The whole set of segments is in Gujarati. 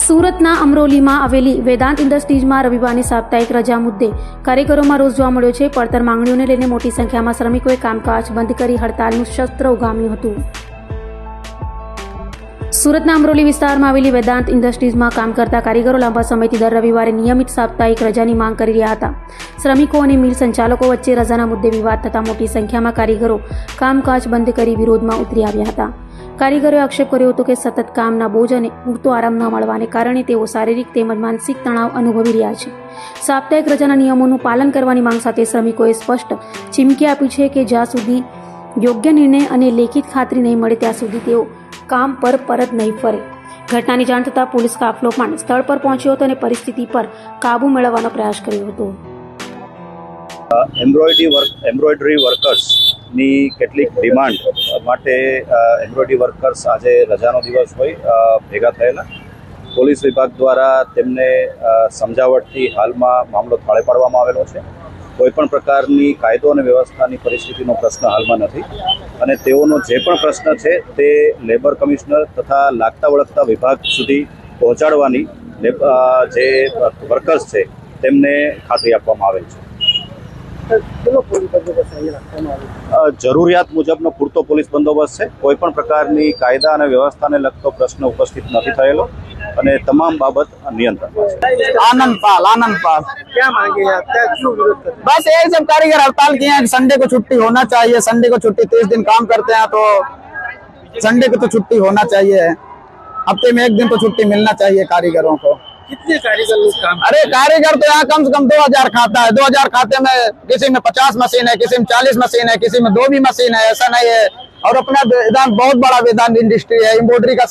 સુરતના અમરોલીમાં આવેલી વેદાંત ઇન્ડસ્ટ્રીઝમાં રવિવારની સાપ્તાહિક રજા મુદ્દે કારીગરોમાં રોષ જોવા મળ્યો છે. પડતર માંગણીઓને લઈને મોટી સંખ્યામાં શ્રમિકોએ કામકાજ બંધ કરી હડતાલનું શસ્ત્ર ઉગામ્યું હતું. સુરતના અમરોલી વિસ્તારમાં આવેલી વેદાંત ઇન્ડસ્ટ્રીઝમાં કામ કરતા કારીગરો લાંબા સમયથી દર રવિવારે નિયમિત સાપ્તાહિક રજાની માંગ કરી રહ્યા હતા. શ્રમિકો અને મિલ સંચાલકો વચ્ચે રજાના મુદ્દે વિવાદ થતા મોટી સંખ્યામાં કારીગરો કામકાજ બંધ કરી વિરોધમાં ઉતરી આવ્યા હતા. કારીગરોએ આક્ષેપ કર્યો હતો કે સતત કામના બોજ અને પૂરતો આરામ ન મળવાને કારણે તેઓ શારીરિક તેમજ માનસિક તણાવ અનુભવી રહ્યા છે. સાપ્તાહિક રજાના નિયમોનું પાલન કરવાની માંગ સાથે શ્રમિકોએ સ્પષ્ટ ચીમકી આપી છે કે જ્યાં સુધી યોગ્ય નિર્ણય અને લેખિત ખાતરી નહીં મળે ત્યાં સુધી તેઓ કામ પર પરત નહીં ફરે. ઘટનાની જાણ થતાં પોલીસ કાફલો પણ સ્થળ પર પહોંચ્યો હતો અને પરિસ્થિતિ પર કાબુ મેળવવાનો પ્રયાસ કર્યો હતો. એમ્બ્રોઇડરી વર્કર્સની કેટલીક ડિમાન્ડ માટે એમ્બ્રોઇડરી વર્કર્સ આજે રજાનો દિવસ હોય ભેગા થયેલા. પોલીસ વિભાગ દ્વારા તેમને સમજાવટથી હાલમાં મામલો થાળે પાડવામાં આવેલો છે. કોઈપણ પ્રકારની કાયદો અને વ્યવસ્થાની પરિસ્થિતિનો પ્રશ્ન હાલમાં નથી અને તેઓનો જે પણ પ્રશ્ન છે તે લેબર કમિશનર તથા લાગતા વળગતા વિભાગ સુધી પહોંચાડવાની જે વર્કર્સ છે તેમને ખાતરી આપવામાં આવેલ છે. જરૂરિયાત મુજબનો પૂરતો પોલીસ બંદોબસ્ત છે. કોઈપણ પ્રકારની કાયદા અને વ્યવસ્થાને લગતો પ્રશ્ન ઉપસ્થિત નથી થયેલો અને તમામ બાબત નિयंत्रण है। आनंद पाल क्या मांगे आप, क्या क्यों विरोध करते हैं? बस यही सब कारीगर हड़ताल किए हैं। संडे को छुट्टी होना चाहिए, संडे को छुट्टी 30 दिन काम करते हैं तो संडे को तो छुट्टी होना चाहिए। हफ्ते में एक दिन तो छुट्टी मिलना चाहिए कारीगरों को। कितने कारीगर लोग काम? अरे कारीगर तो यहाँ कम से कम 2000 खाता है। 2000 खाते में किसी में 50 मशीन है, किसी में 40 मशीन है, किसी में 2 भी मशीन है, ऐसा नहीं है। और अपना वेदांत बहुत बड़ा वेदांत इंडस्ट्री है। एम्ब्रॉयडरी का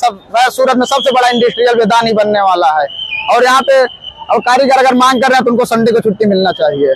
सूरत में सबसे बड़ा इंडस्ट्रियल वेदांत ही बनने वाला है। और यहाँ पे और कारीगर अगर मांग कर रहे हैं तो उनको संडे को छुट्टी मिलना चाहिए।